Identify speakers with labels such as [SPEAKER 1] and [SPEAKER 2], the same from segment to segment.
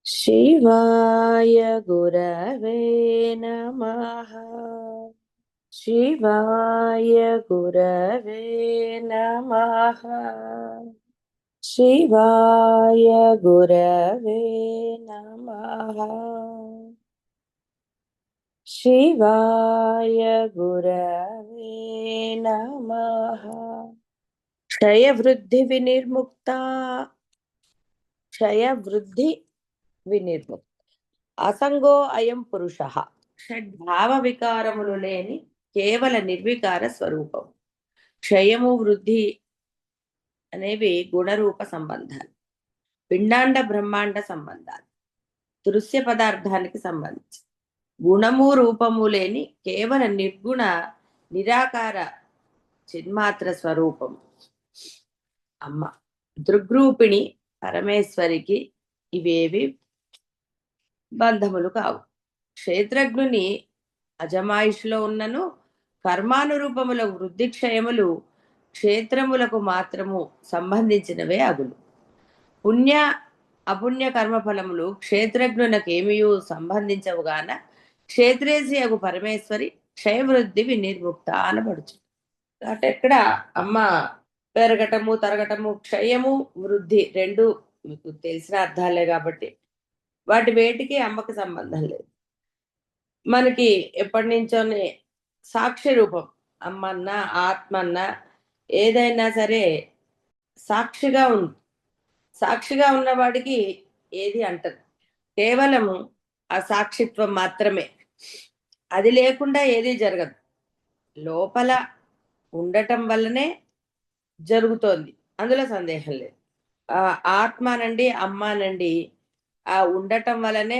[SPEAKER 1] शिवाय गुरवे नमः। शिवाय गुरवे नमः। शिवाय गुरवे नमः। शिवाय गुरवे नमः। क्षयवृद्धि विनिर्मुक्ता क्षयवृद्धि వినిర్ముక్త అసంగో అయం పురుష షడ్భావ వికారములు లేని కేవల నిర్వికార స్వరూపం. క్షయము వృద్ధి అనేవి గుణరూప సంబంధాలు, పిండాండ బ్రహ్మాండ సంబంధాలు, దృశ్య పదార్థానికి సంబంధించి. గుణము రూపము లేని కేవల నిర్గుణ నిరాకార చిన్మాత్ర స్వరూపం అమ్మ. దృగ్రూపిణి పరమేశ్వరికి ఇవేవి బంధములు కావు. క్షేత్రజ్ఞుని అజమాయిషులో ఉన్నను కర్మానురూపముల వృద్ధి క్షయములు క్షేత్రములకు మాత్రము సంబంధించినవే అగులు. పుణ్య అపుణ్య కర్మఫలములు క్షేత్రజ్ఞునకేమియూ సంబంధించవుగాన క్షేత్రేసి అగు పరమేశ్వరి క్షయవృద్ధి వినిర్ముక్త అనబడుచు. అంటే ఇక్కడ అమ్మ పెరగటము తరగటము, క్షయము వృద్ధి రెండు మీకు తెలిసిన అర్థాలే కాబట్టి వాటి వేటికి అమ్మకి సంబంధం లేదు. మనకి ఎప్పటి నుంచోనే సాక్షి రూపం అమ్మన్న ఆత్మన్న ఏదైనా సరే సాక్షిగా ఉంది. సాక్షిగా ఉన్నవాడికి ఏది అంటదు, కేవలము ఆ సాక్షిత్వం మాత్రమే. అది లేకుండా ఏది జరగదు. లోపల ఉండటం వల్లనే జరుగుతోంది, అందులో సందేహం లేదు. ఆత్మనండి అమ్మానండి ఆ ఉండటం వలనే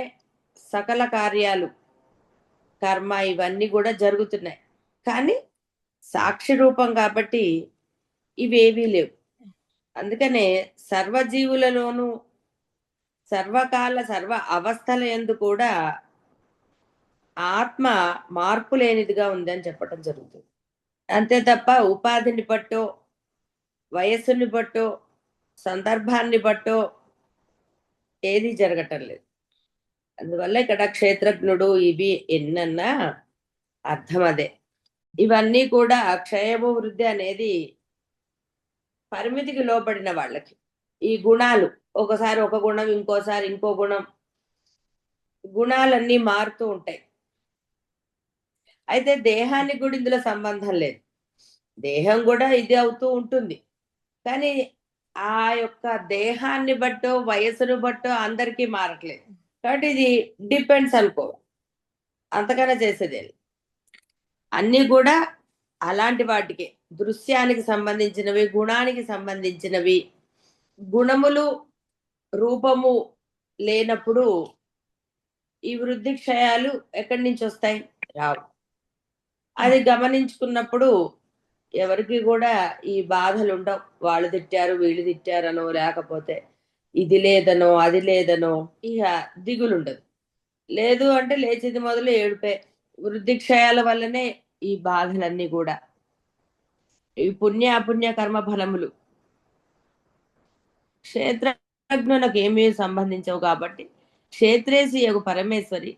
[SPEAKER 1] సకల కార్యాలు కర్మ ఇవన్నీ కూడా జరుగుతున్నాయి. కానీ సాక్షి రూపం కాబట్టి ఇవేవీ లేవు. అందుకనే సర్వజీవులలోనూ సర్వకాల సర్వ అవస్థల యందు కూడా ఆత్మ మార్పు లేనిదిగా ఉందని చెప్పడం జరుగుతుంది. అంతే తప్ప ఉపాధిని బట్టో వయస్సుని బట్టో సందర్భాన్ని బట్టో ఏది జరగటం లేదు. అందువల్ల ఇక్కడ క్షేత్రజ్ఞుడు ఇవి ఎన్నన్నా అర్థం అదే. ఇవన్నీ కూడా క్షయము వృద్ధి అనేది పరిమితికి లోబడిన వాళ్ళకి. ఈ గుణాలు ఒకసారి ఒక గుణం, ఇంకోసారి ఇంకో గుణం, గుణాలన్నీ మారుతూ ఉంటాయి. అయితే దేహానికి కూడా ఇందులో సంబంధం లేదు. దేహం కూడా ఇది అవుతూ ఉంటుంది. కానీ ఆ యొక్క దేహాన్ని బట్టో వయసును బట్టో అందరికీ మారట్లేదు. కాబట్టి ఇది డిపెండ్స్ అనుకో, అంతకన్నా చేసేది అన్నీ కూడా అలాంటి వాటికి దృశ్యానికి సంబంధించినవి, గుణానికి సంబంధించినవి. గుణములు రూపము లేనప్పుడు ఈ వృద్ధి క్షయాలు ఎక్కడి నుంచి వస్తాయి? రావు. అది గమనించుకున్నప్పుడు ఎవరికి కూడా ఈ బాధలు ఉండవు. వాళ్ళు తిట్టారు వీళ్ళు తిట్టారనో, లేకపోతే ఇది లేదనో అది లేదనో ఇక దిగులుండదు. లేదు అంటే లేచింది మొదలు ఏడుపే. వృద్ధి క్షయాల వల్లనే ఈ బాధలన్నీ కూడా. ఈ పుణ్య అపుణ్య కర్మ ఫలములు క్షేత్రజ్ఞులకు ఏమీ సంబంధించవు కాబట్టి క్షేత్రేసి యగు పరమేశ్వరి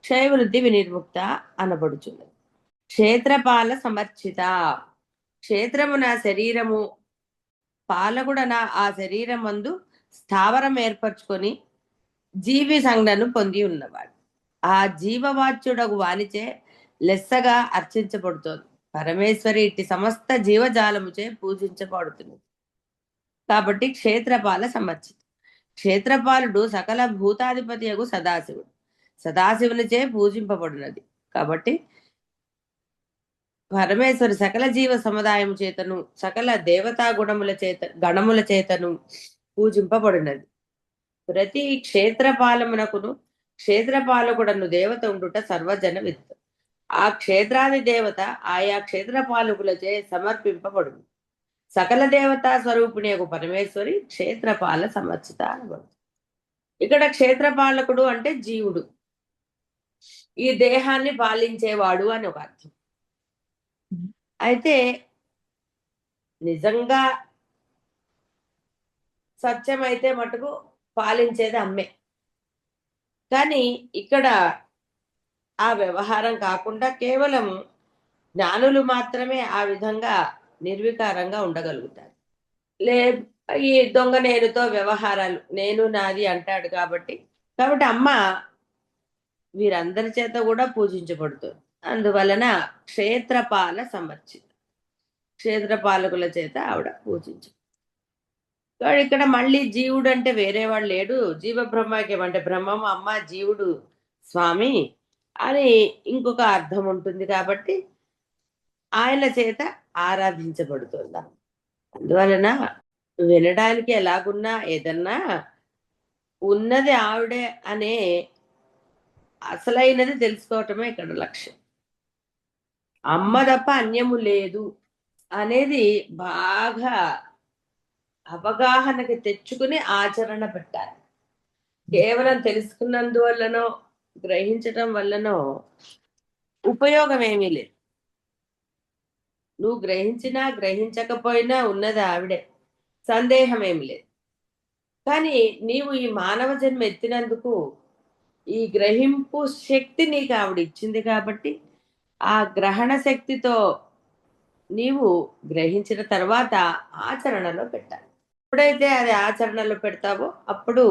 [SPEAKER 1] క్షయవృద్ధి వినిర్ముక్త అనబడుచున్నది. క్షేత్రపాల సమర్చిత. క్షేత్రమున శరీరము, పాలకుడన ఆ శరీరం మందు స్థావరం ఏర్పరచుకొని జీవి సంజ్ఞను పొంది ఉన్నవాడు. ఆ జీవవాచ్యుడగు వానిచే లెస్సగా అర్చించబడుతోంది. పరమేశ్వరి ఇట్టి సమస్త జీవజాలముచే పూజించబడుతున్నది కాబట్టి క్షేత్రపాల సమర్చిత. క్షేత్రపాలుడు సకల భూతాధిపతియగు సదాశివుడు, సదాశివునిచే పూజింపబడినది కాబట్టి పరమేశ్వరి సకల జీవ సముదాయము చేతను సకల దేవతా గణముల చేతను పూజింపబడినది. ప్రతి క్షేత్రపాలమునకును క్షేత్రపాలకుడను దేవత ఉండుట సర్వజన విదితం. ఆ క్షేత్రాది దేవత ఆయా క్షేత్రపాలకులచే సమర్పింపబడును. సకల దేవతా స్వరూపిణి యొక్క పరమేశ్వరి క్షేత్రపాల సమర్చిత అనబడుతుంది. ఇక్కడ క్షేత్రపాలకుడు అంటే జీవుడు, ఈ దేహాన్ని పాలించేవాడు అని ఒక అర్థం. అయితే నిజంగా సత్యమైతే మటుకు పాలించేది అమ్మే. కానీ ఇక్కడ ఆ వ్యవహారం కాకుండా కేవలం జ్ఞానులు మాత్రమే ఆ విధంగా నిర్వికారంగా ఉండగలుగుతారు. లే ఈ దొంగ నేనుతో వ్యవహారాలు నేను నాది అంటాడు కాబట్టి అమ్మ వీరందరి చేత కూడా పూజించబడుతుంది. అందువలన క్షేత్రపాల సమర్చిత, క్షేత్రపాలకుల చేత ఆవిడ పూజించు. ఇక్కడ మళ్ళీ జీవుడు అంటే వేరే వాడు లేడు, జీవ బ్రహ్మకి అంటే బ్రహ్మము అమ్మ, జీవుడు స్వామి అని ఇంకొక అర్థం ఉంటుంది కాబట్టి ఆయన చేత ఆరాధించబడుతుంది. అందువలన వినడానికి ఎలాగున్నా ఏదన్నా ఉన్నది ఆవిడే అనే అసలైనది తెలుసుకోవటమే ఇక్కడ లక్ష్యం. అమ్మ తప్ప అన్యము లేదు అనేది బాగా అవగాహనకి తెచ్చుకుని ఆచరణ పెట్టాలి. కేవలం తెలుసుకున్నందువల్లనో గ్రహించటం వల్లనో ఉపయోగం ఏమీ లేదు. నువ్వు గ్రహించినా గ్రహించకపోయినా ఉన్నది ఆవిడే, సందేహం ఏమి లేదు. కానీ నీవు ఈ మానవ జన్మ ఎత్తినందుకు ఈ గ్రహింపు శక్తి నీకు ఆవిడ ఇచ్చింది కాబట్టి ఆ గ్రహణ శక్తితో నీవు గ్రహించిన తర్వాత ఆచరణలో పెట్టాలి. ఎప్పుడైతే అది ఆచరణలో పెడతావో అప్పుడు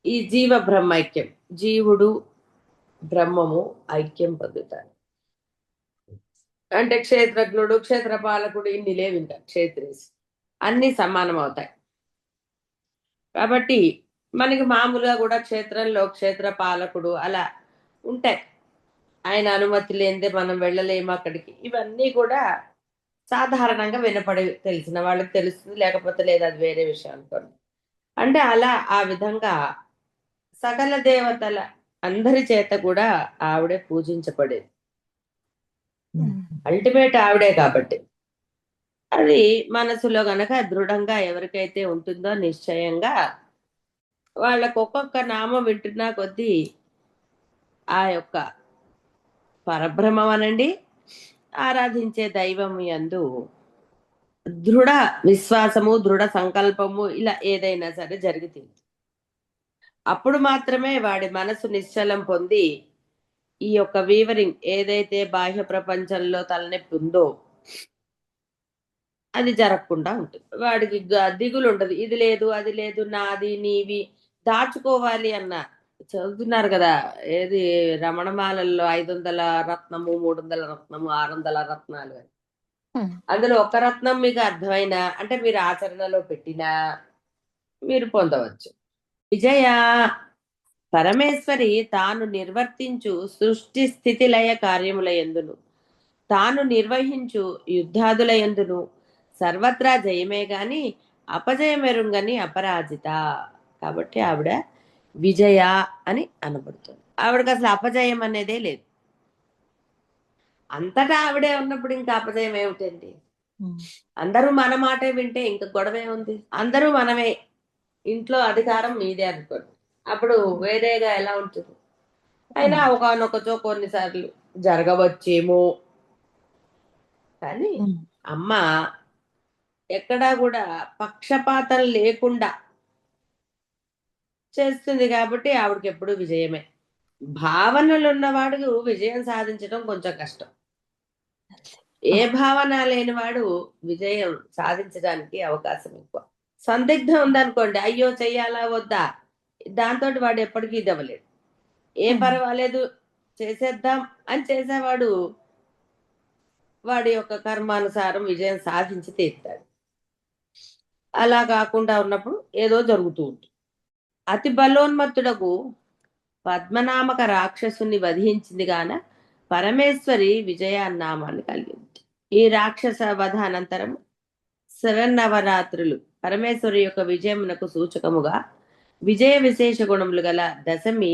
[SPEAKER 1] ఈ జీవ బ్రహ్మైక్యం, జీవుడు బ్రహ్మము ఐక్యం పొందుతారు. అంటే క్షేత్రజ్ఞుడు, క్షేత్రపాలకుడు ఇన్ని లేవు, ఇంకా క్షేత్రేసి అన్ని సమానం అవుతాయి. కాబట్టి మనకి మామూలుగా కూడా క్షేత్రంలో క్షేత్రపాలకుడు అలా ఉంటాయి. ఆయన అనుమతి లేనిదే మనం వెళ్ళలేము అక్కడికి. ఇవన్నీ కూడా సాధారణంగా వినపడే తెలిసిన వాళ్ళకి తెలుస్తుంది, లేకపోతే లేదు, అది వేరే విషయం అనుకోండి. అంటే అలా ఆ విధంగా సకల దేవతల అందరి చేత కూడా ఆవిడే పూజించబడేది. అల్టిమేట్ ఆవిడే కాబట్టి అది మనసులో గనక దృఢంగా ఎవరికైతే ఉంటుందో నిశ్చయంగా వాళ్ళకు ఒక్కొక్క నామం వింటున్నా కొద్దీ ఆ యొక్క పరబ్రహ్మం అనండి, ఆరాధించే దైవం యందు దృఢ విశ్వాసము, దృఢ సంకల్పము ఇలా ఏదైనా సరే జరుగుతుంది. అప్పుడు మాత్రమే వాడి మనసు నిశ్చలం పొంది ఈ యొక్క వీవరింగ్ ఏదైతే బాహ్య ప్రపంచంలో తలనొప్పి ఉందో అది జరగకుండా ఉంటుంది. వాడికి దిగులు ఉండదు, ఇది లేదు అది లేదు, నాది నీవి దాచుకోవాలి అన్న. చదువుతున్నారు కదా, ఏది రమణమాలల్లో 500 రత్నము, 300 రత్నము, 600 రత్నాలు అని. అందులో ఒక రత్నం మీకు అర్థమైనా అంటే మీరు ఆచరణలో పెట్టినా మీరు పొందవచ్చు. విజయ పరమేశ్వరి తాను నిర్వర్తించు సృష్టి స్థితి లయ కార్యముల యందును, తాను నిర్వహించు యుద్ధాదుల యందును సర్వత్రా జయమే గాని అపజయమెరుంగని అపరాజిత. కాబట్టి ఆవిడ విజయ అని అనబడుతుంది. ఆవిడకి అసలు అపజయం అనేదే లేదు. అంతటా ఆవిడే ఉన్నప్పుడు ఇంకా అపజయం ఏమిటండి? అందరూ మన మాటే వింటే ఇంకా గొడవే ఉంది. అందరూ మనమే, ఇంట్లో అధికారం మీదే అనుకోండి, అప్పుడు వేరేగా ఎలా ఉంటుంది? అయినా ఒకనొకచో కొన్నిసార్లు జరగవచ్చేమో, కానీ అమ్మ ఎక్కడా కూడా పక్షపాతం లేకుండా చేస్తుంది కాబట్టి ఆవిడకి ఎప్పుడు విజయమే. భావనలు ఉన్నవాడు విజయం సాధించడం కొంచెం కష్టం. ఏ భావన లేనివాడు విజయం సాధించడానికి అవకాశం ఎక్కువ. సందిగ్ధం ఉందనుకోండి, అయ్యో చెయ్యాలా వద్దా, దాంతో వాడు ఎప్పటికీ ఇదవ్వలేడు. ఏం పర్వాలేదు చేసేద్దాం అని చేసేవాడు వాడి యొక్క కర్మానుసారం విజయం సాధించి తీరుతాడు. అలా కాకుండా ఉన్నప్పుడు ఏదో జరుగుతూ ఉంటుంది. అతి బలోన్మత్తుడకు పద్మనామక రాక్షసుని వధించింది గాన పరమేశ్వరి విజయ నామాన్ని కలిగింది. ఈ రాక్షస వధ అనంతరం శరన్నవరాత్రులు పరమేశ్వరి యొక్క విజయమునకు సూచకముగా విజయ విశేష గుణములు గల దశమి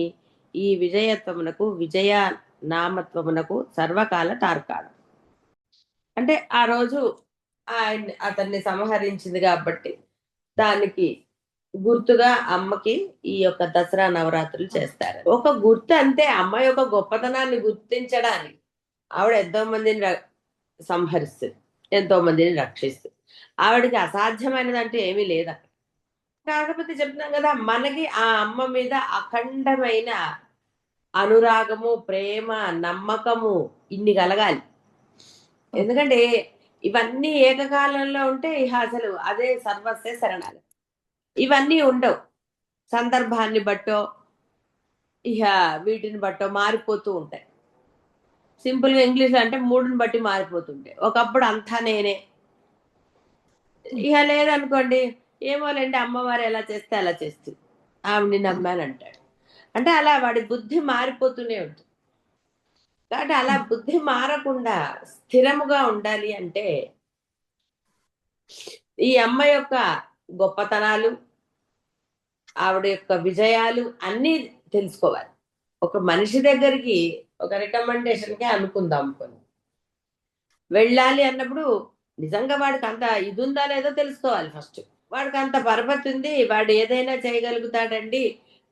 [SPEAKER 1] ఈ విజయత్వమునకు, విజయ నామత్వమునకు సర్వకాల తార్కాణం. అంటే ఆ రోజు అతన్ని సంహరించింది కాబట్టి దానికి గుర్తుగా అమ్మకి ఈ యొక్క దసరా నవరాత్రులు చేస్తారు. ఒక గుర్తు అంతే, అమ్మ యొక్క గొప్పతనాన్ని గుర్తించడానికి. ఆవిడ ఎంతో మందిని సంహరిస్తుంది, ఎంతో మందిని రక్షిస్తుంది. ఆవిడకి అసాధ్యమైనదంటూ ఏమీ లేదు అక్కడ. కాకపోతే చెప్తున్నాం కదా, మనకి ఆ అమ్మ మీద అఖండమైన అనురాగము, ప్రేమ, నమ్మకము ఇన్ని కలగాలి. ఎందుకంటే ఇవన్నీ ఏకకాలంలో ఉంటే ఇహ అసలు అదే సర్వస్వ శరణాలు. ఇవన్నీ ఉండవు. సందర్భాన్ని బట్టో ఇహ వీటిని బట్టో మారిపోతూ ఉంటాయి. సింపుల్ గా ఇంగ్లీష్ అంటే మూడుని బట్టి మారిపోతుంటాయి. ఒకప్పుడు అంతా నేనే, ఇహ లేదనుకోండి, ఏమోలేండి అమ్మవారు ఎలా చేస్తే అలా చేస్తుంది, ఆవిడ్ని నమ్మానంటాడు. అంటే అలా వాడి బుద్ధి మారిపోతూనే ఉంటుంది. కాబట్టి అలా బుద్ధి మారకుండా స్థిరముగా ఉండాలి అంటే ఈ అమ్మ యొక్క గొప్పతనాలు, ఆవిడ యొక్క విజయాలు అన్నీ తెలుసుకోవాలి. ఒక మనిషి దగ్గరికి ఒక రికమెండేషన్కే అనుకుందాం కొన్ని, వెళ్ళాలి అన్నప్పుడు నిజంగా వాడికి అంత ఇది ఉందా లేదో తెలుసుకోవాలి ఫస్ట్. వాడికి అంత పరపతి ఉంది, వాడు ఏదైనా చేయగలుగుతాడండి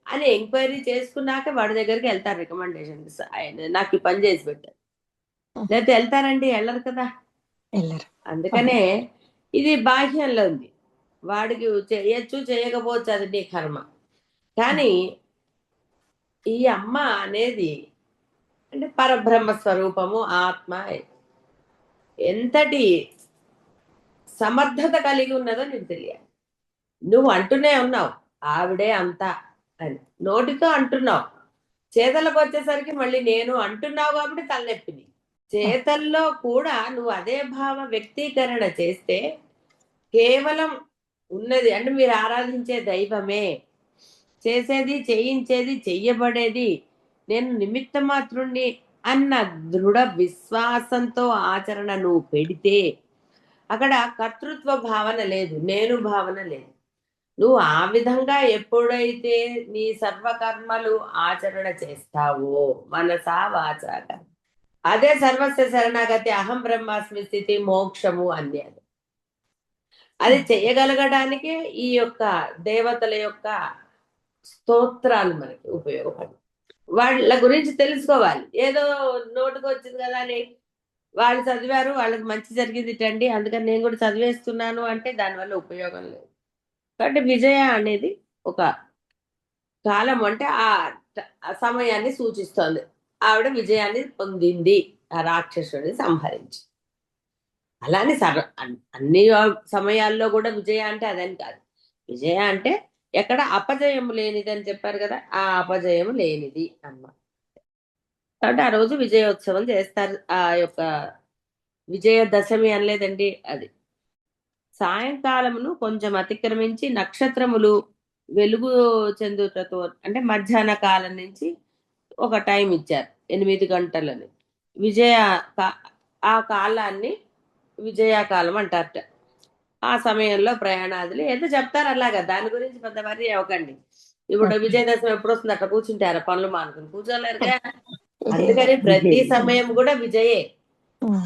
[SPEAKER 1] అని ఎంక్వైరీ చేసుకున్నాక వాడి దగ్గరికి వెళ్తారు రికమెండేషన్. ఆయన నాకు ఈ పని చేసి పెట్టారు, లేకపోతే వెళ్తారండి, వెళ్ళరు కదా.
[SPEAKER 2] వెళ్ళరు.
[SPEAKER 1] అందుకనే ఇది బాహ్యంలో ఉంది. వాడికి చేయొచ్చు చేయకపోవచ్చు, అది నీ కర్మ. కానీ ఈ అమ్మ అనేది అంటే పరబ్రహ్మ స్వరూపము, ఆత్మ ఎంతటి సమర్థత కలిగి ఉన్నదో నీకు తెలియాలి. నువ్వు అంటూనే ఉన్నావు ఆవిడే అంతా అని, నోటితో అంటున్నావు, చేతలకు వచ్చేసరికి మళ్ళీ నేను అంటున్నావు కాబట్టి తలనొప్పిని. చేతల్లో కూడా నువ్వు అదే భావ వ్యక్తీకరణ చేస్తే కేవలం ఉన్నది అంటే మీరు ఆరాధించే దైవమే, చేసేది చేయించేది చెయ్యబడేది నేను నిమిత్త మాత్రుణ్ణి అన్న దృఢ విశ్వాసంతో ఆచరణ నువ్వు పెడితే అక్కడ కర్తృత్వ భావన లేదు, నేను భావన లేదు. నువ్వు ఆ విధంగా ఎప్పుడైతే నీ సర్వకర్మలు ఆచరణ చేస్తావో మనసా వాచాక, అదే సర్వస్వ శరణాగతి, అహం బ్రహ్మాస్మి స్థితి, మోక్షము అన్యాది. అది చెయ్యగలగడానికే ఈ యొక్క దేవతల యొక్క స్తోత్రాలు మనకి ఉపయోగపడి, వాళ్ళ గురించి తెలుసుకోవాలి. ఏదో నోటుకు వచ్చింది కదా అని వాళ్ళు చదివారు, వాళ్ళకి మంచి జరిగింది టండి అందుకని నేను కూడా చదివేస్తున్నాను అంటే దానివల్ల ఉపయోగం లేదు. కాబట్టి విజయ అనేది ఒక కాలం అంటే ఆ సమయాన్ని సూచిస్తోంది. ఆవిడ విజయాన్ని పొందింది ఆ రాక్షసుడిని సంహరించి. అలానే అన్ని సమయాల్లో కూడా విజయ అంటే అదని కాదు. విజయ అంటే ఎక్కడ అపజయము లేనిది అని చెప్పారు కదా, ఆ అపజయము లేనిది అన్నమాట. కాబట్టి ఆ రోజు విజయోత్సవం చేస్తారు. ఆ యొక్క విజయదశమి అనలేదండి అది. సాయంకాలమును కొంచెం అతిక్రమించి నక్షత్రములు వెలుగు చెందుటతో అంటే మధ్యాహ్న కాలం నుంచి ఒక టైం ఇచ్చారు 8 గంటలని. విజయ ఆ కాలాన్ని విజయకాలం అంటారట. ఆ సమయంలో ప్రయాణాదులు ఏదో చెప్తారు అలాగా, దాని గురించి పెద్ద వరి అవ్వకండి. ఇప్పుడు విజయదశమి ఎప్పుడు వస్తుంది అట్లా కూర్చుంటారా, పనులు మానుకుని కూర్చోలేరుగా. అందుకని ప్రతి సమయం కూడా విజయే.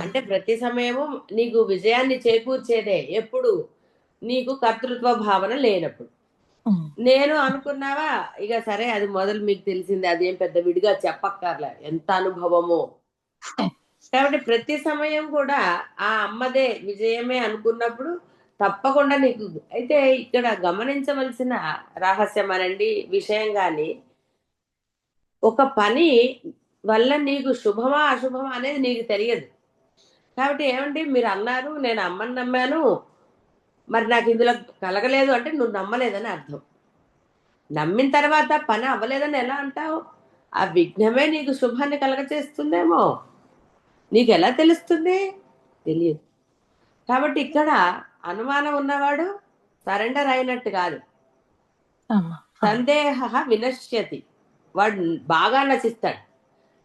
[SPEAKER 1] అంటే ప్రతి సమయము నీకు విజయాన్ని చేకూర్చేదే ఎప్పుడు, నీకు కర్తృత్వ భావన లేనప్పుడు. నేను అనుకున్నావా ఇక సరే, అది మొదలు మీకు తెలిసింది, అదేం పెద్ద విడిగా చెప్పక్కర్లే, ఎంత అనుభవమో. కాబట్టి ప్రతి సమయం కూడా ఆ అమ్మదే విజయమే అనుకున్నప్పుడు తప్పకుండా నీకు. అయితే ఇక్కడ గమనించవలసిన రహస్యం అనండి, విషయం గాని, ఒక పని వల్ల నీకు శుభమా అశుభమా అనేది నీకు తెలియదు. కాబట్టి ఏమండి మీరు అన్నారు, నేను అమ్మని నమ్మాను, మరి నాకు ఇందులో కలగలేదు అంటే నువ్వు నమ్మలేదని అర్థం. నమ్మిన తర్వాత పని అవ్వలేదని ఎలా అంటావు? ఆ విఘ్నమే నీకు శుభాన్ని కలగచేస్తుందేమో, నీకు ఎలా తెలుస్తుంది? తెలియదు. కాబట్టి ఇక్కడ అనుమానం ఉన్నవాడు సరెండర్ అయినట్టు కాదు. సందేహ వినశ్యతి, వాడు బాగా నశిస్తాడు.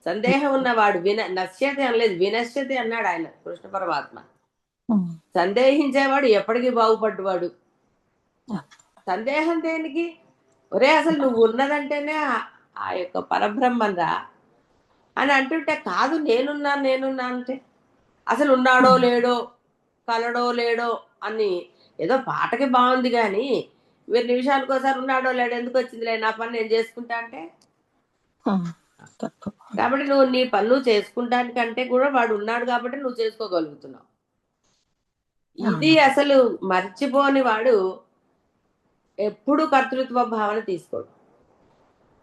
[SPEAKER 1] సందేహం ఉన్నవాడు నశ్యతి అనలేదు, వినశ్యతి అన్నాడు ఆయన కృష్ణ పరమాత్మ. సందేహించేవాడు ఎప్పటికీ బాగుపడ్డవాడు. సందేహం దేనికి? ఒరే అసలు నువ్వు ఉన్నదంటేనే ఆ యొక్క పరబ్రహ్మరా అని అంటుంటే, కాదు నేనున్నా అంటే అసలు ఉన్నాడో లేడో, కలడో లేడో అని ఏదో పాటకి బాగుంది కానీ 2 నిమిషాలకోసారి ఉన్నాడో లేడో ఎందుకు వచ్చిందిలే, నా పని నేను చేసుకుంటా అంటే. కాబట్టి నువ్వు నీ పనులు చేసుకుంటానికంటే కూడా వాడు ఉన్నాడు కాబట్టి నువ్వు చేసుకోగలుగుతున్నావు. ఇది అసలు మర్చిపోని వాడు ఎప్పుడు కర్తృత్వ భావన తీసుకోడు.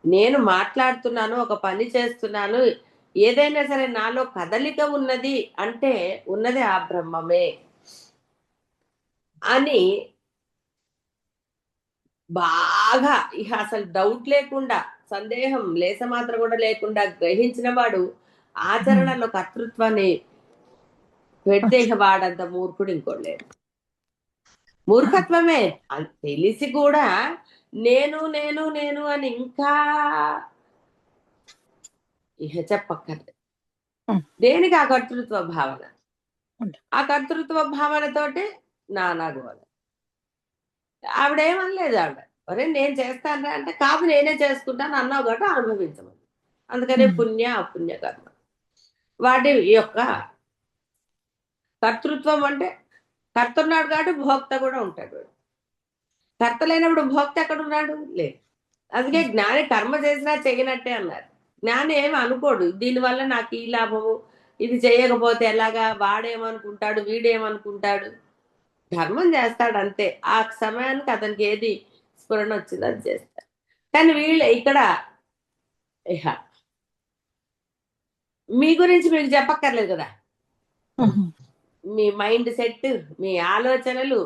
[SPEAKER 1] నేను మాట్లాడుతున్నాను, ఒక పని చేస్తున్నాను, ఏదైనా సరే నాలో కదలిక ఉన్నది అంటే ఉన్నది ఆ బ్రహ్మమే అని బాగా ఇక అసలు డౌట్ లేకుండా, సందేహం లేసమాత్రం కూడా లేకుండా గ్రహించిన వాడు ఆచరణలో కర్తృత్వాన్ని పెడితే ఇక వాడంత మూర్ఖుడు ఇంకోడు లేడు. మూర్ఖత్వమే. అది తెలిసి కూడా నేను నేను నేను అని ఇంకా ఇహ చెప్పక్కర్లేదు. దేనికి ఆ కర్తృత్వ భావన? ఆ కర్తృత్వ భావనతోటి నానా గోల. ఆవిడేమనలేదు ఆవిడ. ఒరే నేను చేస్తానురా అంటే, కాదు నేనే చేసుకుంటాను అన్నావు కాబట్టి అనుభవించమని. అందుకనే పుణ్య అపుణ్య కర్మ. వాటి యొక్క కర్తృత్వం అంటే కర్త ఉన్నాడు కాబట్టి భోక్త కూడా ఉంటాడు వాడు. కర్త లేనప్పుడు భోక్త ఎక్కడున్నాడు? లేదు. అందుకే జ్ఞాని కర్మ చేసినా చెయ్యనట్టే అన్నారు. జ్ఞాని ఏమి అనుకోడు దీనివల్ల నాకు ఈ లాభము, ఇది చేయకపోతే ఎలాగా, వాడేమనుకుంటాడు, వీడేమనుకుంటాడు. ధర్మం చేస్తాడు అంతే. ఆ సమయానికి అతనికి ఏది స్ఫురణ వచ్చిందో అది చేస్తాడు. కానీ వీళ్ళు ఇక్కడ ఇహ మీ గురించి మీకు చెప్పక్కర్లేదు కదా. మీ మైండ్ సెట్, మీ ఆలోచనలు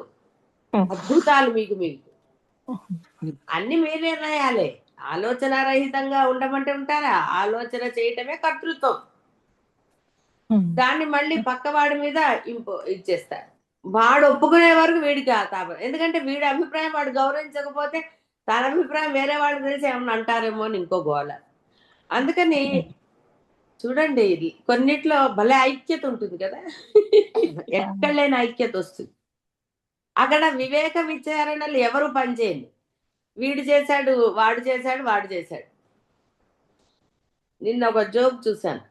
[SPEAKER 1] అద్భుతాలు. మీకు మీకు అన్ని మీరే రాయాలి. ఆలోచన రహితంగా ఉండమంటే ఉంటారా? ఆలోచన చేయటమే కర్తృత్వం. దాన్ని మళ్ళీ పక్కవాడి మీద ఇచ్చేస్తారు. వాడు ఒప్పుకునే వరకు వీడికి తాపం. ఎందుకంటే వీడి అభిప్రాయం వాడు గౌరవించకపోతే తన అభిప్రాయం వేరే వాళ్ళు తెలిసి ఏమన్నా అంటారేమో అని ఇంకో గోల. అందుకని చూడండి, ఇది కొన్నిట్లో భలే ఐక్యత ఉంటుంది కదా. ఎక్కడ లేని ఐక్యత వస్తుంది. అక్కడ వివేక విచారణలు ఎవరు పనిచేయండి. వీడు చేశాడు, వాడు చేశాడు, వాడు చేశాడు. నిన్న ఒక జోక్ చూశాను.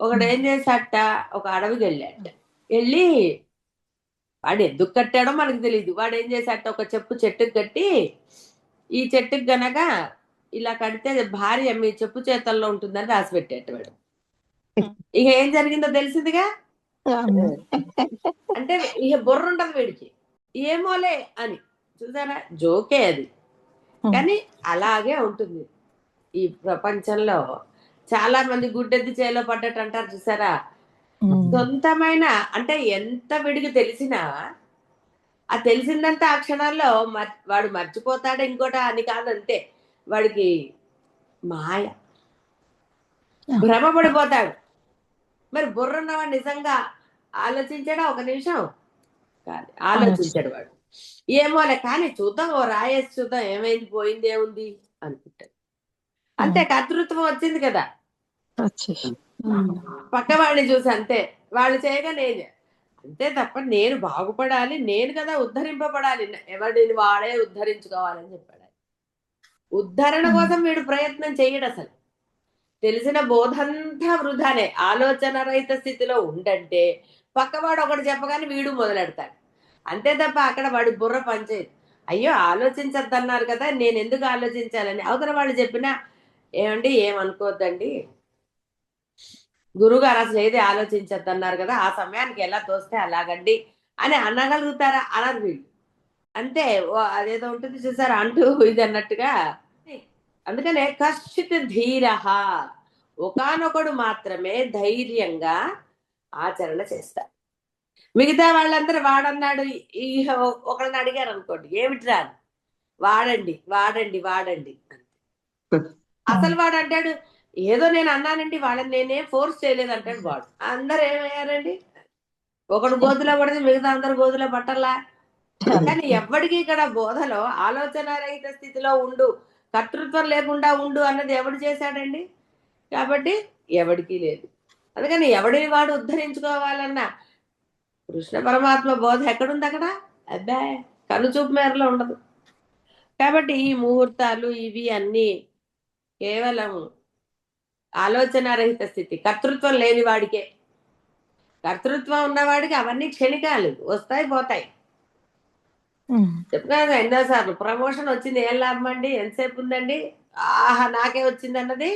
[SPEAKER 1] ఒకడు ఏం చేశాట, ఒక అడవికి వెళ్ళాట. వెళ్ళి వాడు ఎందుకు కట్టాడో మనకు తెలియదు. వాడు ఏం చేశాట, ఒక చెప్పు చెట్టుకు కట్టి, ఈ చెట్టుకు గనక ఇలా కడితే భార్య మీ చెప్పు చేతల్లో ఉంటుందని రాసి పెట్టేట వాడు. ఇక ఏం జరిగిందో తెలిసిందిగా. అంటే ఇక బుర్ర ఉండదు వీడికి, ఏమోలే అని. చూసారా, జోకే అది. కానీ అలాగే ఉంటుంది ఈ ప్రపంచంలో. చాలా మంది గుడ్డెద్ది చేలో పడ్డట్టు అంటారు చూసారా. సొంతమైన అంటే ఎంత విడికి తెలిసినా ఆ తెలిసిందంతా ఆ క్షణాల్లో వాడు మర్చిపోతాడు ఇంకోట అని కాదంతే. వాడికి మాయ, భ్రమపడిపోతాడు. మరి బుర్రున్నవాడు నిజంగా ఆలోచించాడా ఒక నిమిషం? కాదు, ఆలోచించాడు వాడు. ఏమోలే కానీ చూద్దాం, ఓ రాయేసి చూద్దాం, ఏమైంది, పోయింది ఏముంది అనుకుంటాడు. అంతే, కర్తృత్వం వచ్చింది కదా. పక్కవాడిని చూసి అంతే, వాళ్ళు చేయగా నేను అంతే తప్ప నేను బాగుపడాలి, నేను కదా ఉద్ధరింపబడాలి, ఎవడిని వాడే ఉద్ధరించుకోవాలని చెప్పాడు. ఉద్ధరణ కోసం వీడు ప్రయత్నం చేయడు అసలు. తెలిసిన బోధంతా వృధానే. ఆలోచన రహిత స్థితిలో ఉండంటే పక్కవాడు ఒకటి చెప్పగానే వీడు మొదలెడతాడు. అంతే తప్ప అక్కడ వాడి బుర్ర పనిచేయదు. అయ్యో ఆలోచించద్దన్నారు కదా, నేను ఎందుకు ఆలోచించాలని. అవతల వాళ్ళు చెప్పినా ఏమండి ఏమనుకోవద్దండి, గురుగారు అసలు ఏది ఆలోచించద్దన్నారు కదా, ఆ సమయానికి ఎలా తోస్తే అలాగండి అని అనగలుగుతారా? అనరు వీళ్ళు. అంతే, అదేదో ఉంటుంది చూసారా, అంటూ ఇది అన్నట్టుగా. అందుకనే కశ్చిత్ ధీర, ఒకానొకడు మాత్రమే ధైర్యంగా ఆచరణ చేస్తారు. మిగతా వాళ్ళందరూ వాడన్నాడు ఈ ఒకళ్ళని అడిగారు అనుకోండి, ఏమిటిరా, వాడండి వాడండి వాడండి. అసలు వాడు అంటాడు, ఏదో నేను అన్నానండి, వాళ్ళని నేనేం ఫోర్స్ చేయలేదు అంటాడు వాడు. అందరు ఏమయ్యారండి, ఒకడు గోతులో పడితే మిగతా అందరు గోతులో పట్టల్లా. కానీ ఎవడికి ఇక్కడ బోధలో ఆలోచన రహిత స్థితిలో ఉండు, కర్తృత్వం లేకుండా ఉండు అన్నది ఎవడు చేశాడండి? కాబట్టి ఎవడికి లేదు. అందుకని ఎవడిని వాడు ఉద్ధరించుకోవాలన్న కృష్ణ పరమాత్మ బోధ ఎక్కడుంది అక్కడ? అబ్బాయి కనుచూపు మేరలో ఉండదు. కాబట్టి ఈ ముహూర్తాలు ఇవి అన్నీ కేవలం ఆలోచన రహిత స్థితి, కర్తృత్వం లేని వాడికే. కర్తృత్వం ఉన్నవాడికి అవన్నీ క్షణికాలు, వస్తాయి పోతాయి. చెప్తున్నా ఎన్నోసార్లు, ప్రమోషన్ వచ్చింది ఏం లాభం అండి, ఎంతసేపు ఉందండి, ఆహా నాకే వచ్చింది అన్నది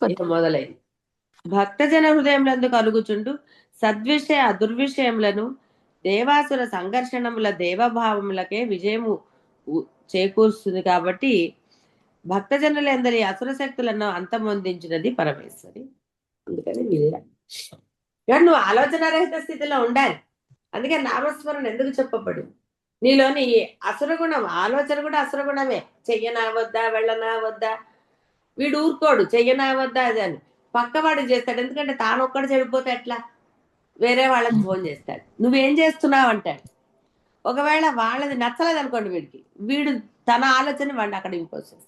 [SPEAKER 1] ఇక మొదలైంది. భక్తజన హృదయములందు కలుగుచుండు సద్విషయ దుర్విషయములను దేవాసుర సంఘర్షణముల దేవభావములకే విజయము చేకూరుస్తుంది. కాబట్టి భక్తజనులందరి అసుర శక్తులను అంతమొందించినది పరమేశ్వరి. అందుకని కానీ నువ్వు ఆలోచన రహిత స్థితిలో ఉండాలి. అందుకే నామస్మరణ ఎందుకు చెప్పబడింది? నీలోని అసుర గుణం, ఆలోచన కూడా అసుర గుణమే. చెయ్యనా వద్దా, వెళ్ళనా వద్దా, వీడు ఊరుకోడు, చెయ్యనా వద్దా అది అని పక్కవాడు చేస్తాడు. ఎందుకంటే తాను ఒక్కడు చెడిపోతే ఎట్లా? వేరే వాళ్ళకి ఫోన్ చేస్తాడు, నువ్వేం చేస్తున్నావు అంటాడు. ఒకవేళ వాళ్ళది నచ్చలేదు అనుకోండి, వీడు తన ఆలోచన వాడిని అక్కడ ఇంపోజ్ చేస్తాడు.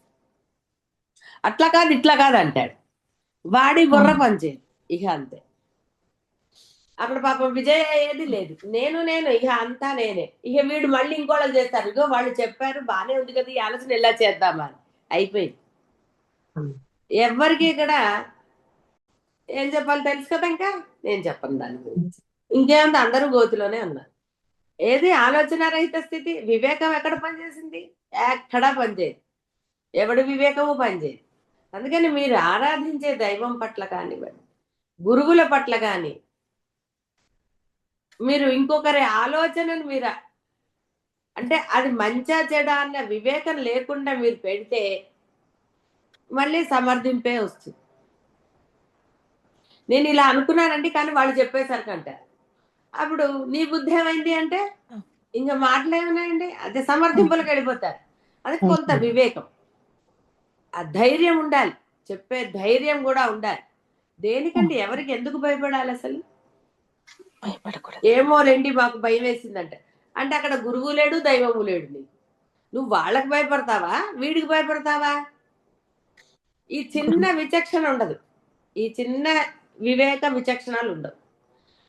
[SPEAKER 1] అట్లా కాదు ఇట్లా కాదు అంటాడు. వాడి బుర్ర పనిచేయదు. ఇక అంతే. అక్కడ పాపం విజయ ఏది లేదు, నేను ఇక అంతా నేనే. ఇక వీడు మళ్ళీ ఇంకోళ్ళకి చేస్తారు, ఇగో వాళ్ళు చెప్పారు బానే ఉంది కదా, ఈ ఆలోచన ఎలా చేద్దామా అని అయిపోయింది. ఎవరికి ఇక్కడ ఏం చెప్పాలి తెలుసు కదా, ఇంకా నేను చెప్పను దాని గురించి. ఇంకేముంది, అందరూ గోతిలోనే ఉన్నారు. ఏది ఆలోచన రహిత స్థితి. వివేకం ఎక్కడ పనిచేసింది? ఎక్కడా పనిచేయదు. ఎవడి వివేకము పనిచేయదు. అందుకని మీరు ఆరాధించే దైవం పట్ల కానివ్వండి, గురువుల పట్ల కానీ, మీరు ఇంకొకరి ఆలోచనను మీరు అంటే అది మంచా చెడా అన్న వివేకం లేకుండా మీరు పెడితే మళ్ళీ సమర్థింపే వస్తుంది. నేను ఇలా అనుకున్నానండి కానీ వాళ్ళు చెప్పేసరికంట, అప్పుడు నీ బుద్ధి ఏమైంది అంటే ఇంకా మాటలేమున్నాయండి, అదే సమర్థింపులకు వెళ్ళిపోతారు. అది కొంత వివేకం, ఆ ధైర్యం ఉండాలి, చెప్పే ధైర్యం కూడా ఉండాలి. దేనికంటే ఎవరికి ఎందుకు భయపడాలి అసలు? ఏమో రండి మాకు భయం వేసిందంట అంటే అక్కడ గురువు లేడు, దైవము లేడు. నువ్వు వాళ్ళకి భయపడతావా, వీడికి భయపడతావా? ఈ చిన్న విచక్షణ ఉండదు, ఈ చిన్న వివేక విచక్షణాలు ఉండవు.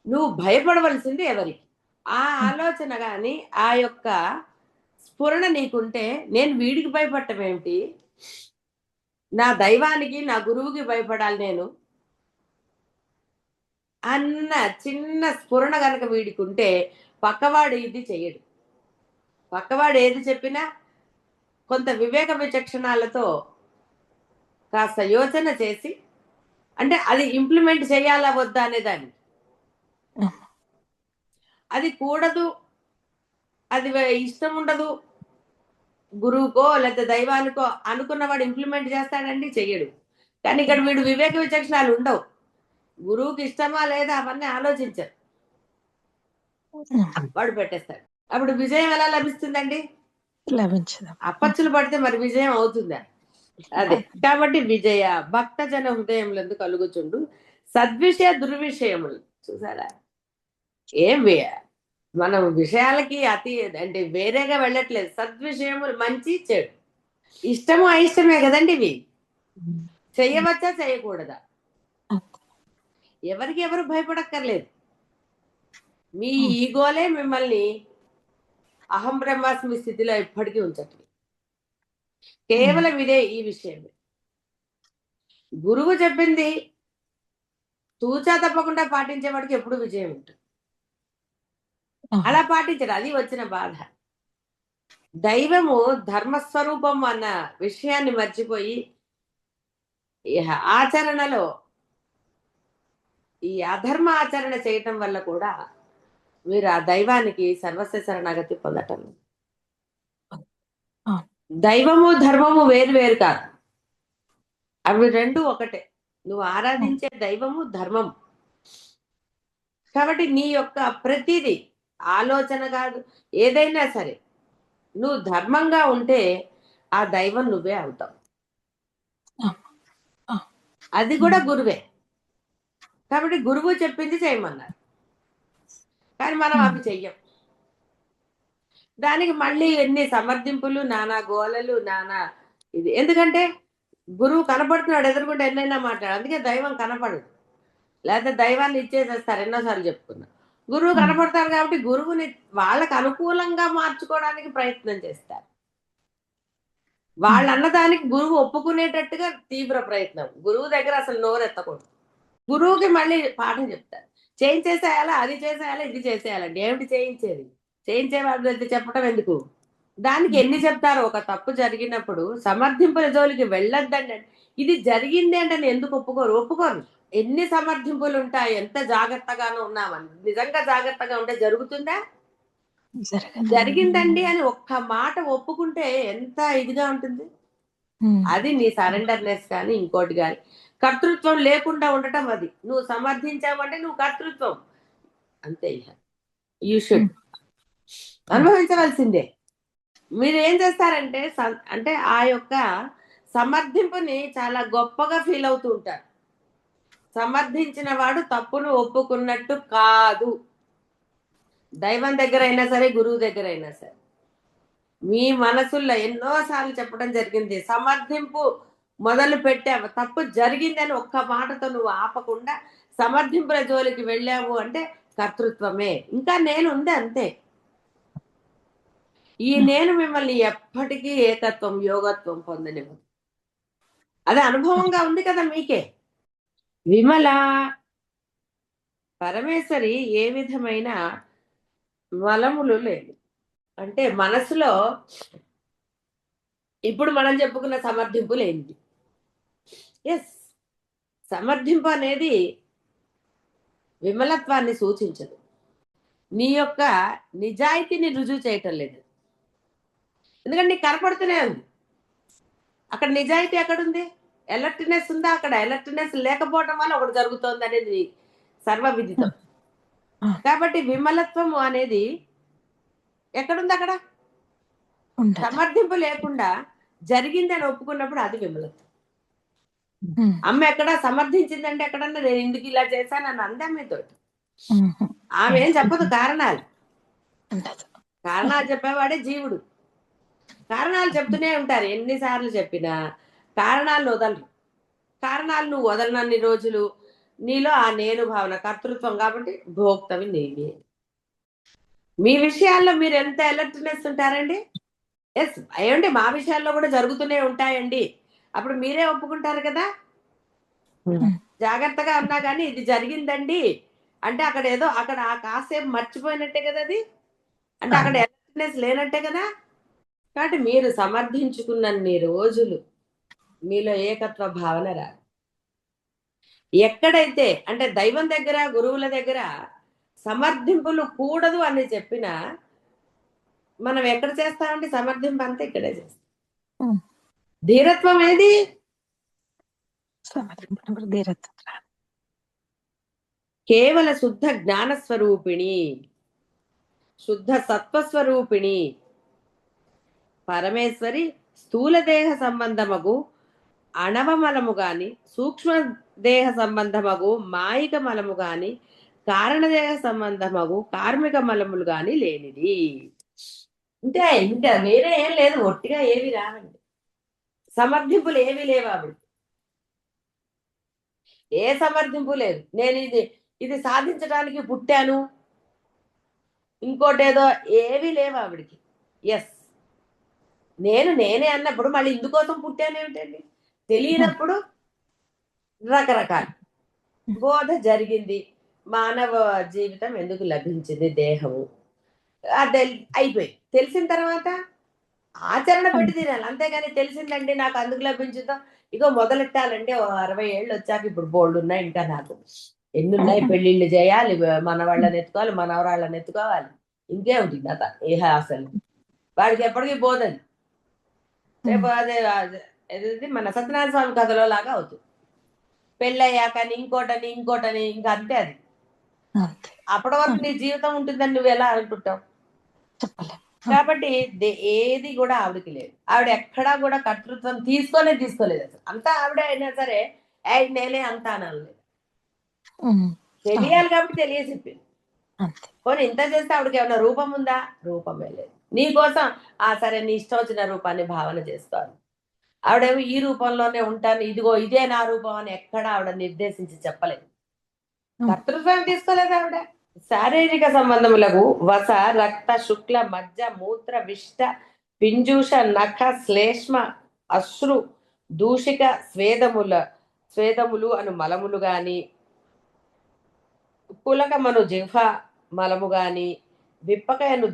[SPEAKER 1] నువ్వు భయపడవలసింది ఎవరికి? ఆ ఆలోచన కానీ ఆ యొక్క స్ఫురణ నీకుంటే, నేను వీడికి భయపడటం ఏమిటి, నా దైవానికి నా గురువుకి భయపడాలి నేను అన్న చిన్న స్ఫురణ కనుక వీడికి ఉంటే పక్కవాడు ఇది చెయ్యడు. పక్కవాడు ఏది చెప్పినా కొంత వివేక విచక్షణాలతో కాస్త యోచన చేసి, అంటే అది ఇంప్లిమెంట్ చేయాలా వద్దా అనేదాన్ని, అది కూడదు, అది ఇష్టం ఉండదు గురువుకో లేకపోతే దైవానికో అనుకున్నవాడు ఇంప్లిమెంట్ చేస్తాడండి, చెయ్యడు. కానీ ఇక్కడ వీడు వివేక విచక్షణాలు ఉండవు, గురువుకి ఇష్టమా లేదా అవన్నీ ఆలోచించరు, వాడు పెట్టేస్తాడు. అప్పుడు విజయం ఎలా లభిస్తుందండి?
[SPEAKER 2] లభించదు.
[SPEAKER 1] అప్పచ్చులు పడితే మరి విజయం అవుతుందా? అదే కాబట్టి విజయ భక్త జన హృదయములందు కలుగుచుండు సద్విషయ దుర్విషయములు. చూసారా, ఏం మనం విషయాలకి అతి అంటే వేరేగా వెళ్ళట్లేదు. సద్విషయములు, మంచి చెడు, ఇష్టము అయిష్టమే కదండి ఇవి. చెయ్యవచ్చా చేయకూడదా? ఎవరికి ఎవరు భయపడక్కర్లేదు. మీ ఈగోలే మిమ్మల్ని అహం బ్రహ్మాస్మి స్థితిలో ఎప్పటికీ ఉంచట్లేదు. కేవలం ఇదే, ఈ విషయమే. గురువు చెప్పింది తూచా తప్పకుండా పాటించేవాడికి ఎప్పుడు విజయం ఉంటుంది. అలా పాటించడు, అది వచ్చిన బాధ. దైవము ధర్మస్వరూపం అన్న విషయాన్ని మర్చిపోయి ఆచరణలో ఈ అధర్మ ఆచరణ చేయటం వల్ల కూడా మీరు ఆ దైవానికి సర్వస్వ శరణాగతి పొందటం. దైవము ధర్మము వేరు వేరు కాదు, అవి రెండు ఒకటే. నువ్వు ఆరాధించే దైవము ధర్మము. కాబట్టి నీ యొక్క ప్రతిదీ ఆలోచన కాదు, ఏదైనా సరే నువ్వు ధర్మంగా ఉంటే ఆ దైవం నువ్వే అవుతావు. అది కూడా గురువే. కాబట్టి గురువు చెప్పింది చేయమన్నారు, కానీ మనం అవి చెయ్యం. దానికి మళ్ళీ ఎన్ని సమర్థింపులు, నానా గోలలు, నానా ఇది. ఎందుకంటే గురువు కనపడుతున్నాడు ఎదురుకుంటే ఎన్నైనా మాట్లాడు. అందుకే దైవం కనపడదు, లేకపోతే దైవాన్ని ఇచ్చేసేస్తారు. ఎన్నోసార్లు చెప్పుకున్నా. గురువు కనపడతారు కాబట్టి గురువుని వాళ్ళకు అనుకూలంగా మార్చుకోవడానికి ప్రయత్నం చేస్తారు. వాళ్ళు అన్నదానికి గురువు ఒప్పుకునేటట్టుగా తీవ్ర ప్రయత్నం. గురువు దగ్గర అసలు నోరెత్తకూడదు. గురువుకి మళ్ళీ పాఠం చెప్తారు, చేయించేసేయాలా, అది చేసేయాలా, ఇది చేసేయాలండి. ఏమిటి చేయించేది? చేయించేవాడు అయితే చెప్పడం ఎందుకు? దానికి ఎన్ని చెప్తారో. ఒక తప్పు జరిగినప్పుడు సమర్థింపుల జోలికి వెళ్ళొద్దండి. ఇది జరిగింది అంటే ఎందుకు ఒప్పుకోరు. ఎన్ని సమర్థింపులు ఉంటాయి, ఎంత జాగ్రత్తగానూ ఉన్నామని. నిజంగా జాగ్రత్తగా ఉంటే జరుగుతుందా? జరిగిందండి అని ఒక్క మాట ఒప్పుకుంటే ఎంత ఇదిగా ఉంటుంది. అది నీ సరెండర్నెస్ కానీ ఇంకోటి కానీ. కర్తృత్వం లేకుండా ఉండటం అది. నువ్వు సమర్థించావంటే నువ్వు కర్తృత్వం అంతే. ఇక యూ షుడ్ అనుభవించవలసిందే. మీరు ఏం చేస్తారంటే అంటే ఆ యొక్క సమర్థింపుని చాలా గొప్పగా ఫీల్ అవుతూ ఉంటారు. సమర్థించిన వాడు తప్పును ఒప్పుకున్నట్టు కాదు. దైవం దగ్గర అయినా సరే, గురువు దగ్గర అయినా సరే. మీ మనసుల్లో ఎన్నోసార్లు చెప్పడం జరిగింది, సమర్థింపు మొదలు పెట్టావు, తప్పు జరిగిందని ఒక్క మాటతో నువ్వు ఆపకుండా సమర్థింపుల జోలికి వెళ్ళావు అంటే కర్తృత్వమే. ఇంకా నేను ఉంది అంతే. ఈ నేను మిమ్మల్ని ఎప్పటికీ ఏకత్వం, యోగత్వం పొందనివ్వదు. అది అనుభవంగా ఉంది కదా మీకే. విమల పరమేశ్వరి ఏ విధమైన మలములు లేదు. అంటే మనసులో ఇప్పుడు మనం చెప్పుకున్న సమర్థింపు లేనిది. ఎస్, సమర్థింపు అనేది విమలత్వాన్ని సూచించదు. నీ యొక్క నిజాయితీని రుజువు చేయటం లేదు. ఎందుకంటే నీకు కనపడుతూనే ఉంది. అక్కడ నిజాయితీ ఎక్కడుంది? ఎలర్ట్నెస్ ఉందా? అక్కడ ఎలర్ట్నెస్ లేకపోవడం వల్ల ఒకటి జరుగుతోంది అనేది సర్వవిదితం. కాబట్టి విమలత్వం అనేది ఎక్కడుంది? అక్కడ సమర్థింపు లేకుండా జరిగిందని ఒప్పుకున్నప్పుడు అది విమలత్వం. అమ్మ ఎక్కడ సమర్థించిందంటే ఎక్కడన్నా నేను ఎందుకు ఇలా చేశాను అని అందే మీతోటి. ఆమె ఏం చెప్పదు కారణాలు. కారణాలు చెప్పేవాడే జీవుడు. కారణాలు చెప్తూనే ఉంటారు. ఎన్నిసార్లు చెప్పినా కారణాలు వదలరు. కారణాలు నువ్వు వదలనన్ని రోజులు నీలో ఆ నేను భావన, కర్తృత్వం కాబట్టి భోక్తవి నేనే. మీ విషయాల్లో మీరు ఎంత అలర్ట్నెస్ ఉంటారండి. ఎస్, ఏమండి మా విషయాల్లో కూడా జరుగుతూనే ఉంటాయండి. అప్పుడు మీరే ఒప్పుకుంటారు కదా. జాగ్రత్తగా ఉన్నా కానీ ఇది జరిగిందండి అంటే అక్కడ ఏదో అక్కడ ఆ కాసేపు మర్చిపోయినట్టే కదా అది. అంటే అక్కడ అలర్ట్నెస్ లేనట్టే కదా. కాబట్టి మీరు సమర్థించుకున్నన్ని రోజులు మీలో ఏకత్వ భావన రాదు. ఎక్కడైతే అంటే దైవం దగ్గర, గురువుల దగ్గర సమర్థింపులు కూడదు అని చెప్పినా మనం ఎక్కడ చేస్తామంటే సమర్థింపు అంతా ఇక్కడే చేస్తాం. ధీరత్వం ఏది? కేవల శుద్ధ జ్ఞాన స్వరూపిణి, శుద్ధ సత్వస్వరూపిణి పరమేశ్వరి స్థూల దేహ సంబంధమగు అణవమలము గాని, సూక్ష్మ దేహ సంబంధమగు మాయిక మలము గాని, కారణదేహ సంబంధమగు కార్మిక మలములు గాని లేనిది. అంటే ఇంకా వేరే ఏం లేదు, ఒట్టిగా ఏవి రావండి. సమర్థింపులు ఏవి లేవు ఆవిడ. ఏ సమర్థింపు లేదు. నేను ఇది సాధించడానికి పుట్టాను, ఇంకోటేదో ఏవి లేవు ఆవిడికి. ఎస్, నేనే అన్నప్పుడు మళ్ళీ ఇందుకోసం పుట్టానేమిటండి? తెలియనప్పుడు రకరకాల బోధ జరిగింది. మానవ జీవితం ఎందుకు లభించింది, దేహము అది అయిపోయి తెలిసిన తర్వాత ఆచరణ పెట్టి తినాలి. అంతేగాని తెలిసిందండి నాకు అందుకు లభించిందో ఇగో మొదలెట్టాలంటే 60 ఏళ్ళు వచ్చాక ఇప్పుడు బోల్డ్ ఉన్నాయి ఇంకా నాకు ఎన్నున్నాయి, పెళ్లిళ్ళు చేయాలి, మన వాళ్ళని ఎత్తుకోవాలి, మనవరాళ్ళని ఎత్తుకోవాలి, ఇంకేమిటి కథ ఏహ అసలు వాడికి ఎప్పటికీ పోదని. రేపు అదే మన సత్యనారాయణ స్వామి కథలో లాగా అవుతుంది. పెళ్ళయ్యాకని ఇంకోటని ఇంకా అంతే. అది అప్పటి వరకు నీ జీవితం ఉంటుందని నువ్వు ఎలా అనుకుంటావు? కాబట్టి ఏది కూడా ఆవిడకి లేదు. ఆవిడ ఎక్కడా కూడా కర్తృత్వం తీసుకోలేదు అసలు. అంతా ఆవిడ అయినా సరే నేనే అంతా అనలేదు. తెలియాలి కాబట్టి తెలియచెప్పింది. పోనీ ఇంత చేస్తే ఆవిడకి ఏమైనా రూపం ఉందా? రూపమే లేదు. నీ కోసం సరే నీ ఇష్టం వచ్చిన రూపాన్ని భావన చేసుకోవాలి. ఆవిడేమో ఈ రూపంలోనే ఉంటాను, ఇదిగో ఇదే నా రూపం అని ఎక్కడ ఆవిడ నిర్దేశించి చెప్పలేదు. కర్తృత్వం తీసుకోలేదు ఆవిడ. శారీరక సంబంధములకు వస, రక్త, శుక్ల, మజ్జ, మూత్ర, విష్ట, పింజూష, నఖ, శ్లేష్మ, అశ్రు, దూషిక, స్వేదములు అను మలములు గాని, పులకమను జిహ్వ మలము గాని, విప్పకయను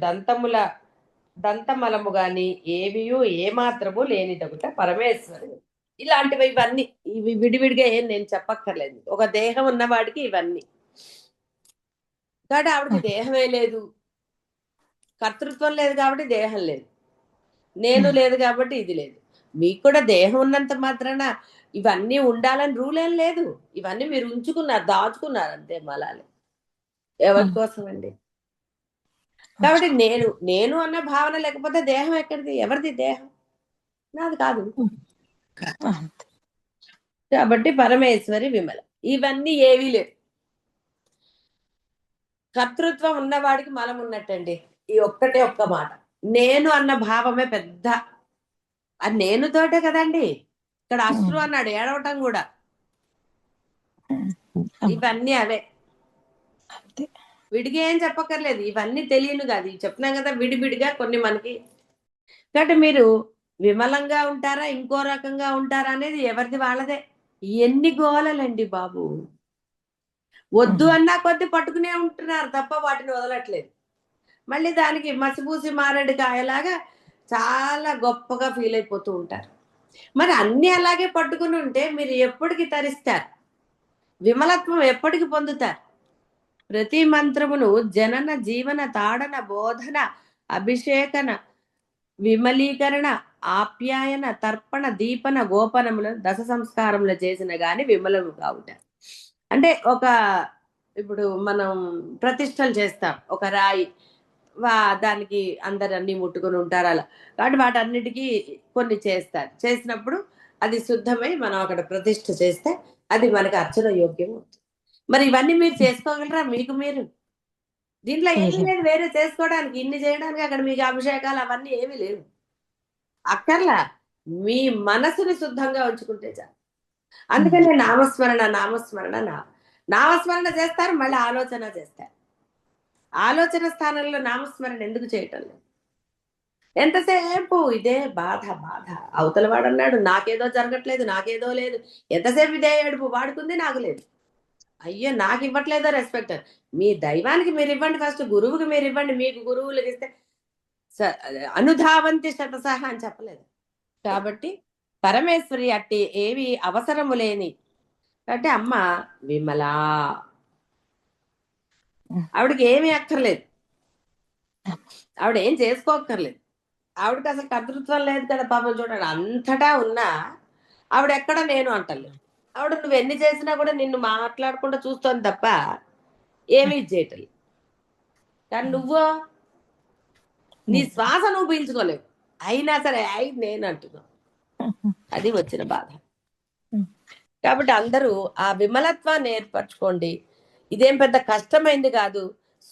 [SPEAKER 1] దంతమలము గాని ఏవియు ఏమాత్రము లేనిదగుట పరమేశ్వరుడు. ఇలాంటివి ఇవన్నీ ఇవి విడివిడిగా ఏం నేను చెప్పక్కర్లేదు. ఒక దేహం ఉన్నవాడికి ఇవన్నీ. కాబట్టి ఆవిడకి దేహమే లేదు, కర్తృత్వం లేదు కాబట్టి దేహం లేదు, నేను లేదు కాబట్టి ఇది లేదు. మీకు కూడా దేహం ఉన్నంత మాత్రాన ఇవన్నీ ఉండాలని రూల్ ఏం లేదు. ఇవన్నీ మీరు ఉంచుకున్నారు, దాచుకున్నారు అంతే మలాలి. ఎవరి కోసం అండి? కాబట్టి నేను నేను అన్న భావన లేకపోతే దేహం ఎక్కడిది? ఎవరిది దేహం? నాది కాదు. కాబట్టి పరమేశ్వరి విమల. ఇవన్నీ ఏవీ లేవు. కర్తృత్వం ఉన్నవాడికి మలం ఉన్నట్టండి. ఈ ఒక్కటే ఒక్క మాట. నేను అన్న భావమే పెద్ద. అది నేను తోటే కదండి. ఇక్కడ అశ్రు అన్నాడు, ఏడవటం కూడా. ఇవన్నీ అవే. విడిగా ఏం చెప్పక్కర్లేదు, ఇవన్నీ తెలియను కాదు. చెప్తున్నాం కదా విడివిడిగా కొన్ని మనకి. కాబట్టి మీరు విమలంగా ఉంటారా, ఇంకో రకంగా ఉంటారా అనేది ఎవరిది వాళ్ళదే. ఎన్ని గోలలండి బాబు. వద్దు అన్నా కొద్ది పట్టుకునే ఉంటున్నారు తప్ప వాటిని వదలట్లేదు. మళ్ళీ దానికి మసిపూసి మారేడు కాయలాగా చాలా గొప్పగా ఫీల్ అయిపోతూ ఉంటారు. మరి అన్ని అలాగే పట్టుకుని ఉంటే మీరు ఎప్పటికి తరిస్తారు? విమలత్వం ఎప్పటికి పొందుతారు? ప్రతి మంత్రమును జనన జీవన తాడన బోధన అభిషేకన విమలీకరణ ఆప్యాయన తర్పణ దీపన గోపనములు దశ సంస్కారములు చేసిన గాని విమలము కావుట. అంటే ఇప్పుడు మనం ప్రతిష్టలు చేస్తాం, ఒక రాయి దానికి అందరు అన్ని ముట్టుకొని ఉంటారు అలా. కాబట్టి వాటన్నిటికీ కొన్ని చేస్తారు. చేసినప్పుడు అది శుద్ధమై మనం అక్కడ ప్రతిష్ఠ చేస్తే అది మనకి అర్చన యోగ్యం అవుతుంది. మరి ఇవన్నీ మీరు చేసుకోగలరా మీకు మీరు? దీంట్లో ఏమీ లేదు వేరే చేసుకోవడానికి, ఇన్ని చేయడానికి. అక్కడ మీకు అభిషేకాలు అవన్నీ ఏమీ లేవు, అక్కర్లా. మీ మనసుని శుద్ధంగా ఉంచుకుంటే చాలు. అందుకని నామస్మరణ నామస్మరణ నామస్మరణ చేస్తారు, మళ్ళీ ఆలోచన చేస్తారు. ఆలోచన స్థానంలో నామస్మరణ ఎందుకు చేయటం లేదు? ఎంతసేపు ఇదే బాధ బాధ. అవతల వాడు అన్నాడు నాకేదో జరగట్లేదు, నాకేదో లేదు. ఎంతసేపు ఇదే ఏడుపు. వాడుకుంది, నాకు లేదు. అయ్యో నాకు ఇవ్వట్లేదో రెస్పెక్ట్. మీ దైవానికి మీరు ఇవ్వండి ఫస్ట్, గురువుకి మీరు ఇవ్వండి. మీకు గురువులకి ఇస్తే అనుధావంతి శతసహ అని చెప్పలేదు. కాబట్టి పరమేశ్వరి అట్టి ఏవి అవసరము లేని. కాబట్టి అమ్మ విమలా, ఆవిడకి ఏమీ అక్కర్లేదు, ఆవిడ ఏం చేసుకోక్కర్లేదు. ఆవిడకి అసలు కర్తృత్వం లేదు కదా పాపం. చూడండి అంతటా ఉన్నా ఆవిడ ఎక్కడ నేను అంటలేదు. ఆవిడ నువ్వు ఎన్ని చేసినా కూడా నిన్ను మాట్లాడకుండా చూస్తోంది తప్ప ఏమీ చేయటం. కానీ నువ్వు నీ శ్వాస నువ్వు పీల్చుకోలేవు, అయినా సరే అయి నేను అంటున్నావు. అది వచ్చిన బాధ. కాబట్టి అందరూ ఆ విమలత్వాన్ని ఏర్పరచుకోండి. ఇదేం పెద్ద కష్టమైంది కాదు.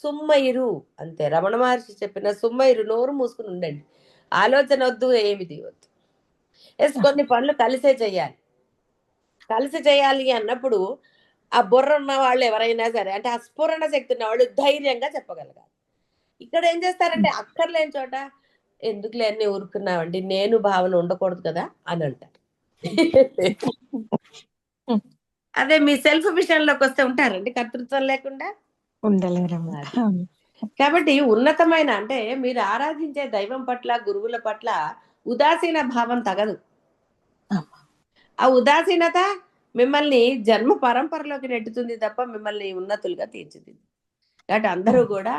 [SPEAKER 1] సుమ్మయిరు అంతే. రమణ మహర్షి చెప్పిన సుమ్మయిరు, నోరు మూసుకుని ఉండండి. ఆలోచన వద్దు, ఏమిది వద్దు. కొన్ని పనులు కలిసే చేయాలి. కలిసి చేయాలి అన్నప్పుడు ఆ బుర్ర ఉన్న వాళ్ళు ఎవరైనా సరే, అంటే ఆ స్ఫురణ శక్తి ఉన్న వాళ్ళు ధైర్యంగా చెప్పగలగాలి. ఇక్కడ ఏం చేస్తారంటే అక్కర్లేని చోట ఎందుకులే అన్ని ఊరుకున్నామండి, నేను భావన ఉండకూడదు కదా అని అంటారు. అదే మీ సెల్ఫ్ విషయంలోకి వస్తే ఉంటారండి కర్తృత్వం లేకుండా?
[SPEAKER 2] ఉండలేరు.
[SPEAKER 1] కాబట్టి ఉన్నతమైన, అంటే మీరు ఆరాధించే దైవం పట్ల, గురువుల పట్ల ఉదాసీన భావం తగదు. ఆ ఉదాసీనత మిమ్మల్ని జన్మ పరంపరలోకి నెట్టుతుంది తప్ప మిమ్మల్ని ఉన్నతులుగా తీర్చిదిద్ది. కాబట్టి అందరూ కూడా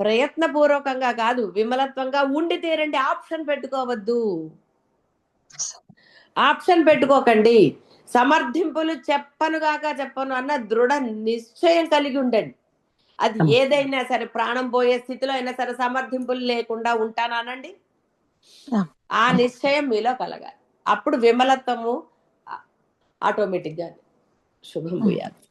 [SPEAKER 1] ప్రయత్నపూర్వకంగా కాదు, విమలత్వంగా ఉండి తీరండి. ఆప్షన్ పెట్టుకోవద్దు, ఆప్షన్ పెట్టుకోకండి. సమర్థింపులు చెప్పనుగాక చెప్పను అన్న దృఢ నిశ్చయం కలిగి ఉండండి. అది ఏదైనా సరే, ప్రాణం పోయే స్థితిలో అయినా సరే సమర్థింపులు లేకుండా ఉంటానానండి. ఆ నిశ్చయం మీలో కలగాలి. అప్పుడు విమలత్వము ఆటోమేటిక్గా. శుభం భూయాత్.